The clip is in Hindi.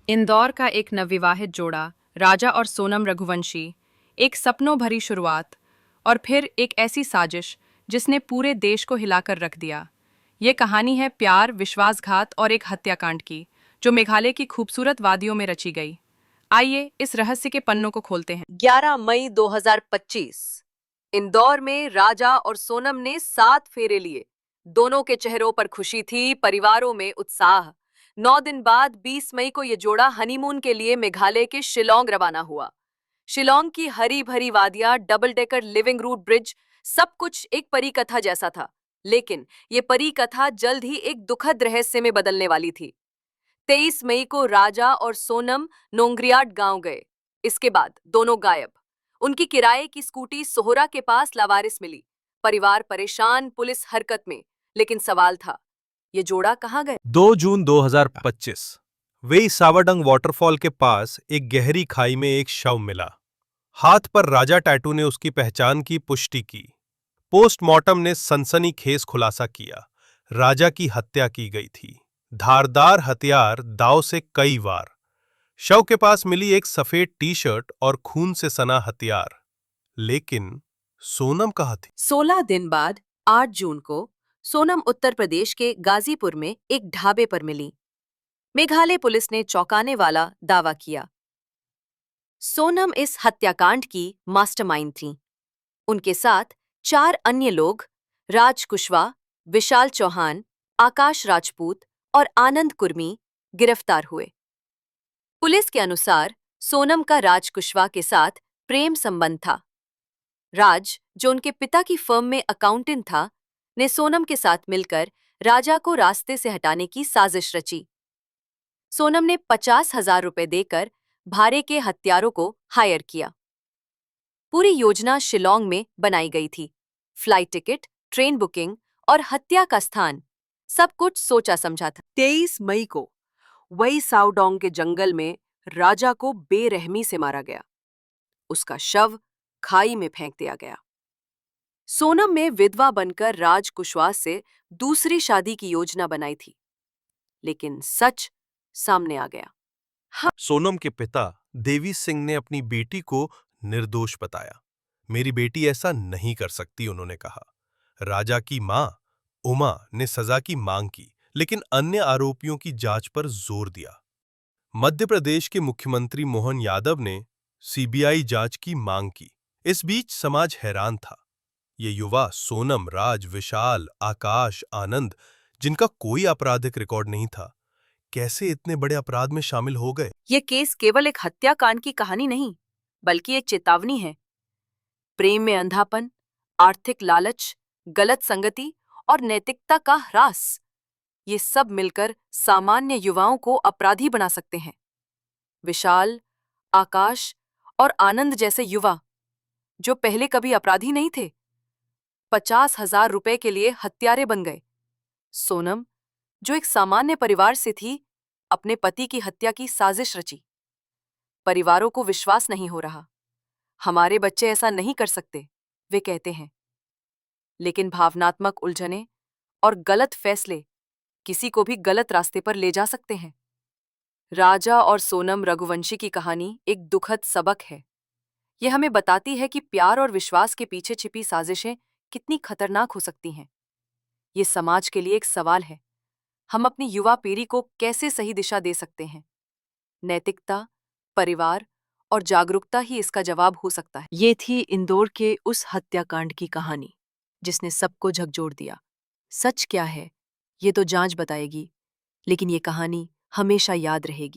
इंदौर का एक नवविवाहित जोड़ा, राजा और सोनम रघुवंशी, एक सपनों भरी शुरुआत और फिर एक ऐसी साजिश जिसने पूरे देश को हिलाकर रख दिया। ये कहानी है प्यार, विश्वासघात और एक हत्याकांड की, जो मेघालय की खूबसूरत वादियों में रची गई। आइए इस रहस्य के पन्नों को खोलते हैं। 11 मई 2025 इंदौर में राजा और सोनम ने 7 फेरे लिए। दोनों के चेहरों पर खुशी थी, परिवारों में उत्साह। 9 दिन बाद 20 मई को यह जोड़ा हनीमून के लिए मेघालय के शिलोंग रवाना हुआ। शिलोंग की हरी भरी वादियां, double decker living root bridge, सब कुछ एक परी कथा जैसा था। लेकिन यह परी कथा जल्द ही एक दुखद रहस्य में बदलने वाली थी। 23 मई को राजा और सोनम नोंगरियाट गांव गए। इसके बाद दोनों गायब। उनकी किराए की स्कूटी सोहरा के पास लावारिस मिली। परिवार परेशान, पुलिस हरकत में। लेकिन सवाल था, ये जोड़ा कहाँ गए? 2 जून 2025 वेई सावाडंग वाटरफॉल के पास एक गहरी खाई में एक शव मिला। हाथ पर राजा टैटू ने उसकी पहचान की पुष्टि की। पोस्टमार्टम ने सनसनीखेज खुलासा किया, राजा की हत्या की गई थी, धारदार हथियार, दांव से कई वार। शव के पास मिली एक सफेद टी शर्ट और खून से सना हथियार। लेकिन सोनम कहाँ थी? 16 दिन बाद 8 जून को सोनम उत्तर प्रदेश के गाजीपुर में एक ढाबे पर मिली। मेघालय पुलिस ने चौंकाने वाला दावा किया। सोनम इस हत्याकांड की मास्टरमाइंड थी। उनके साथ 4 अन्य लोग, राज कुशवाहा, विशाल चौहान, आकाश राजपूत और आनंद कुर्मी, गिरफ्तार हुए। पुलिस के अनुसार सोनम का राज कुशवाहा के साथ प्रेम संबंध था। राज, जो उनके पिता की फर्म में अकाउंटेंट था, ने सोनम के साथ मिलकर राजा को रास्ते से हटाने की साजिश रची। सोनम ने 50,000 रुपए देकर भारे के हत्यारों को हायर किया। पूरी योजना शिलोंग में बनाई गई थी। फ्लाइट टिकट, ट्रेन बुकिंग और हत्या का स्थान, सब कुछ सोचा समझा था। 23 मई को वही साउडोंग के जंगल में राजा को बेरहमी से मारा गया। उसका शव खाई में फेंक दिया गया। सोनम में विधवा बनकर राज कुशवाहा से दूसरी शादी की योजना बनाई थी। लेकिन सच सामने आ गया। सोनम के पिता देवी सिंह ने अपनी बेटी को निर्दोष बताया। मेरी बेटी ऐसा नहीं कर सकती, उन्होंने कहा। राजा की मां उमा ने सजा की मांग की, लेकिन अन्य आरोपियों की जांच पर जोर दिया। मध्य प्रदेश के मुख्यमंत्री मोहन यादव ने सीबीआई जांच की मांग की। इस बीच समाज हैरान था। ये युवा सोनम, राज, विशाल, आकाश, आनंद, जिनका कोई आपराधिक रिकॉर्ड नहीं था, कैसे इतने बड़े अपराध में शामिल हो गए? यह केस केवल एक हत्याकांड की कहानी नहीं, बल्कि एक चेतावनी है। प्रेम में अंधापन, आर्थिक लालच, गलत संगति और नैतिकता का ह्रास, ये सब मिलकर सामान्य युवाओं को अपराधी बना सकते हैं। विशाल, आकाश और आनंद जैसे युवा, जो पहले कभी अपराधी नहीं थे, 50,000 रुपए के लिए हत्यारे बन गए। सोनम, जो एक सामान्य परिवार से थी, अपने पति की हत्या की साजिश रची। परिवारों को विश्वास नहीं हो रहा। हमारे बच्चे ऐसा नहीं कर सकते, वे कहते हैं। लेकिन भावनात्मक उलझने और गलत फैसले किसी को भी गलत रास्ते पर ले जा सकते हैं। राजा और सोनम रघुवंशी की कहानी एक दुखद सबक है। यह हमें बताती है कि प्यार और विश्वास के पीछे छिपी साजिशें कितनी खतरनाक हो सकती हैं। ये समाज के लिए एक सवाल है, हम अपनी युवा पीढ़ी को कैसे सही दिशा दे सकते हैं? नैतिकता, परिवार और जागरूकता ही इसका जवाब हो सकता है। ये थी इंदौर के उस हत्याकांड की कहानी, जिसने सबको झकझोर दिया। सच क्या है, ये तो जांच बताएगी, लेकिन ये कहानी हमेशा याद रहेगी।